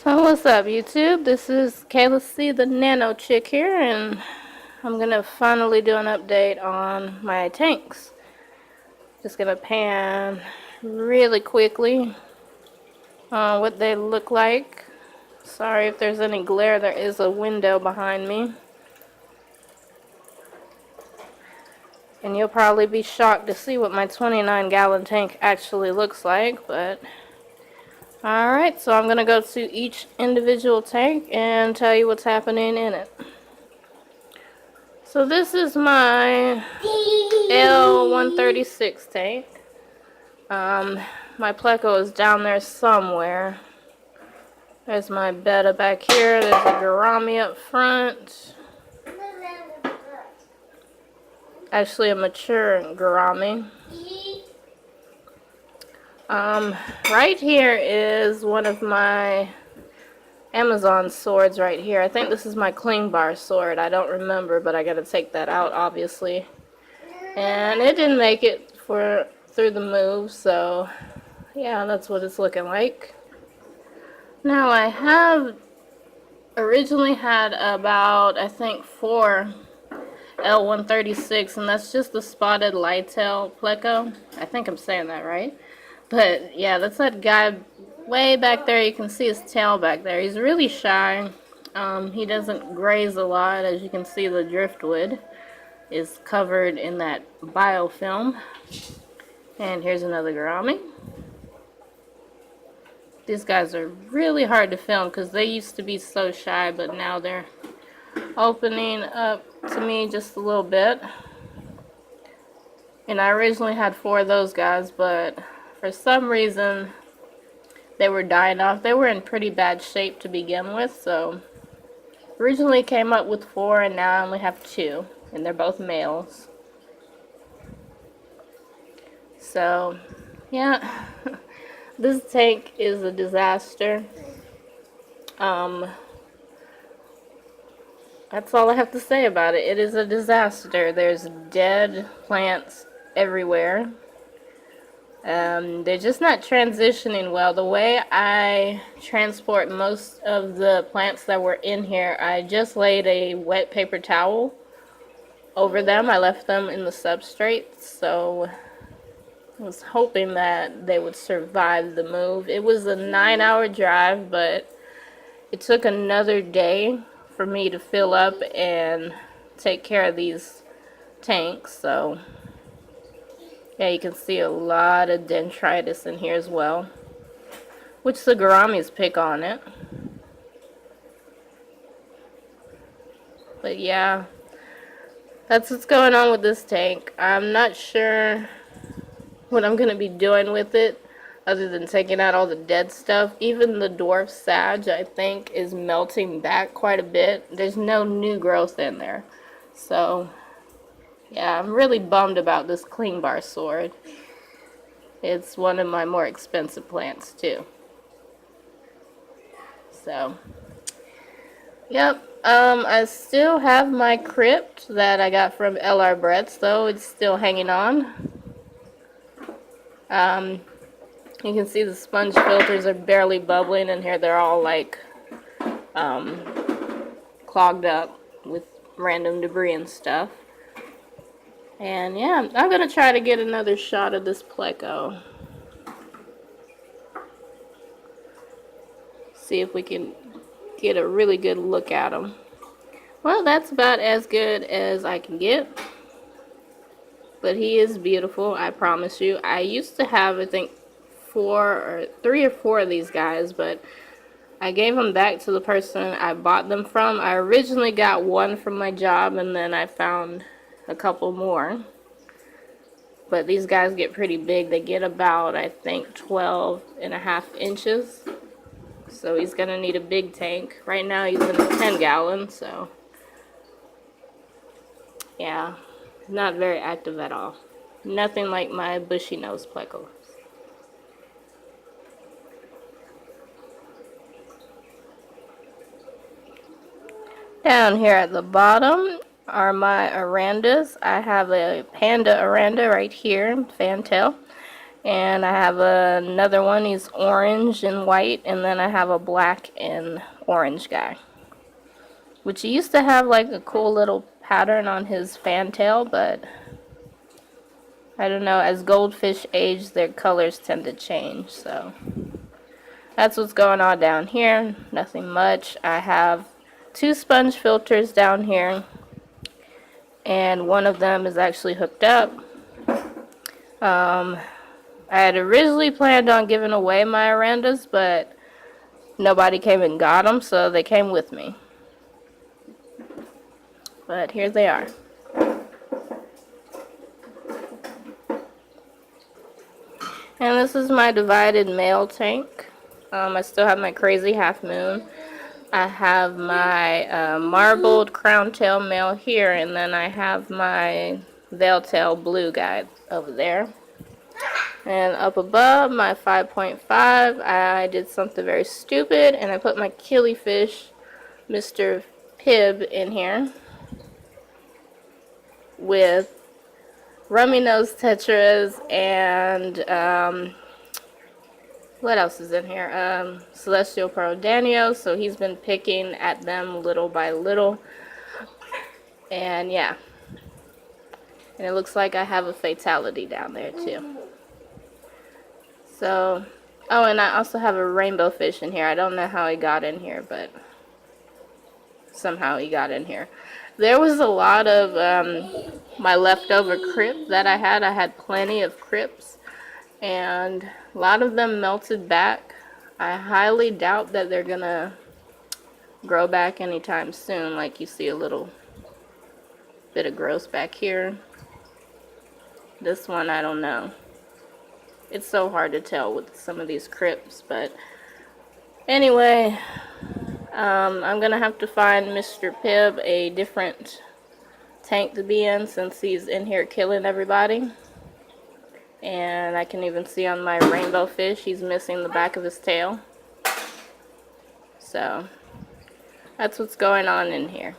So what's up, YouTube? This is Kayla C, the Nano Chick here, and I'm gonna finally do an update on my tanks. Just gonna pan really quickly on what they look like. Sorry if there's any glare, there is a window behind me. And you'll probably be shocked to see what my 29-gallon tank actually looks like, but alright, so I'm gonna go to each individual tank and tell you what's happening in it. So this is my L136 tank. My pleco is down there somewhere. There's my betta back here. There's a gourami up front. Actually a mature gourami. Right here is one of my Amazon swords right here. I think this is my cling bar sword. I don't remember, but I gotta take that out, obviously. And it didn't make it through the move, so yeah, that's what it's looking like. Now I have originally had about, I think, 4 L136, and that's just the spotted lighttail pleco. I think I'm saying that right. But yeah, that's that guy way back there. You can see his tail back there. He's really shy. He doesn't graze a lot. As you can see, the driftwood is covered in that biofilm. And here's another gourami. These guys are really hard to film because they used to be so shy, but now they're opening up to me just a little bit. And I originally had 4 of those guys, but for some reason they were dying off. They were in pretty bad shape to begin with, so originally came up with 4, and now I only have 2, and they're both males. So yeah, this tank is a disaster. That's all I have to say about it. It is a disaster. There's dead plants everywhere. They're just not transitioning well. The way I transport most of the plants that were in here, I just laid a wet paper towel over them. I left them in the substrate, so I was hoping that they would survive the move. It was a 9-hour drive, but it took another day for me to fill up and take care of these tanks, so yeah, you can see a lot of dendritis in here as well, which the gouramis pick on it. But yeah, that's what's going on with this tank. I'm not sure what I'm going to be doing with it other than taking out all the dead stuff. Even the dwarf sage, I think, is melting back quite a bit. There's no new growth in there. So yeah, I'm really bummed about this cling bar sword. It's one of my more expensive plants too. So yep, I still have my crypt that I got from LR Brett's, though. It's still hanging on. You can see the sponge filters are barely bubbling in here. They're all like clogged up with random debris and stuff. And yeah, I'm gonna try to get another shot of this pleco. See if we can get a really good look at him. Well, that's about as good as I can get. But he is beautiful, I promise you. I used to have, I think, 3 or 4 of these guys, but I gave them back to the person I bought them from. I originally got 1 from my job, and then I found a couple more. But these guys get pretty big. They get about, I think, 12.5 inches. So he's going to need a big tank. Right now he's in a 10-gallon, so yeah, not very active at all. Nothing like my bushy nose plecos. Down here at the bottom are my Arandas. I have a panda Aranda right here, fantail. And I have another one, he's orange and white, and then I have a black and orange guy. Which he used to have like a cool little pattern on his fantail, but I don't know, as goldfish age, their colors tend to change, so that's what's going on down here. Nothing much. I have 2 sponge filters down here, and one of them is actually hooked up. I had originally planned on giving away my Arandas, but nobody came and got them, so they came with me. But here they are. And this is my divided male tank. I still have my crazy half moon. I have my marbled crown tail male here, and then I have my veil tail blue guy over there. And up above, my 5.5, I did something very stupid, and I put my killifish, Mr. Pibb, in here with rummy nose tetras and what else is in here? Celestial Pearl Danio, so he's been picking at them little by little. And yeah. And it looks like I have a fatality down there too. So, oh, and I also have a rainbow fish in here. I don't know how he got in here, but somehow he got in here. There was a lot of my leftover crypt that I had. I had plenty of crypts, and a lot of them melted back. I highly doubt that they're gonna grow back anytime soon. Like, you see a little bit of growth back here. This one, I don't know. It's so hard to tell with some of these crypts, but anyway, I'm gonna have to find Mr. Pibb a different tank to be in, since he's in here killing everybody. And I can even see on my rainbow fish, he's missing the back of his tail. So that's what's going on in here.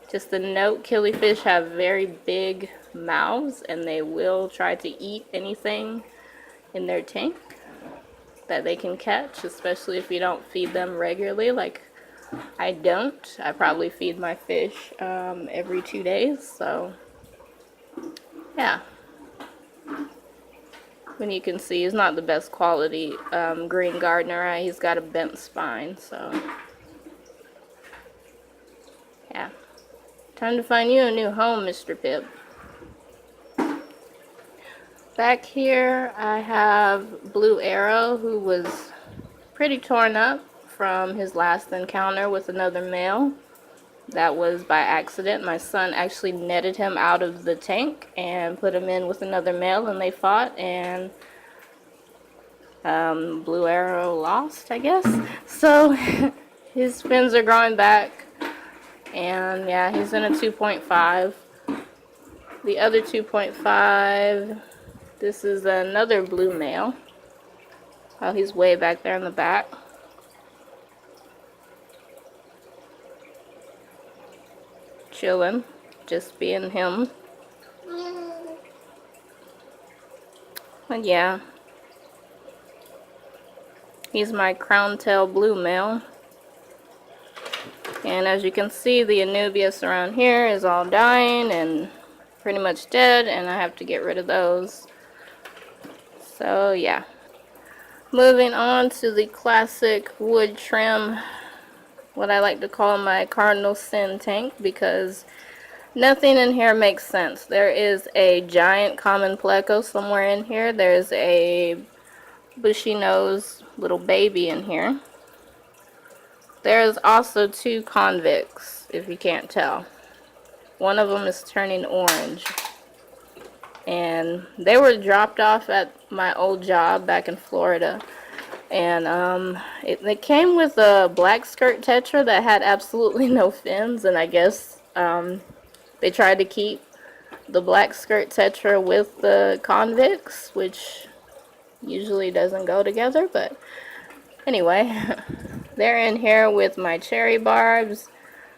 Just a note, killifish have very big mouths, and they will try to eat anything in their tank that they can catch, especially if you don't feed them regularly. Like I don't. I probably feed my fish every 2 days, so yeah. And you can see he's not the best quality green gardener. Right? He's got a bent spine, so yeah. Time to find you a new home, Mr. Pibb. Back here I have Blue Arrow, who was pretty torn up from his last encounter with another male. That was by accident. My son actually netted him out of the tank and put him in with another male, and they fought, and Blue Arrow lost, I guess. So his fins are growing back, and yeah, he's in a 2.5. The other 2.5, this is another blue male. Oh, he's way back there in the back. Chilling, just being him. And yeah, he's my crown tail blue male. And as you can see, the Anubias around here is all dying and pretty much dead, and I have to get rid of those. So yeah. Moving on to the classic wood trim, what I like to call my cardinal sin tank, because nothing in here makes sense. There is a giant common pleco somewhere in here. There's a bushy nose little baby in here. There's also 2 convicts, if you can't tell. One of them is turning orange. And they were dropped off at my old job back in Florida. And they came with a black skirt tetra that had absolutely no fins. And I guess they tried to keep the black skirt tetra with the convicts, which usually doesn't go together. But anyway, they're in here with my cherry barbs,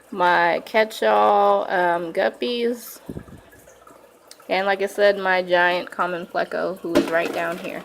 my catch-all guppies, And like I said, my giant common pleco, who is right down here.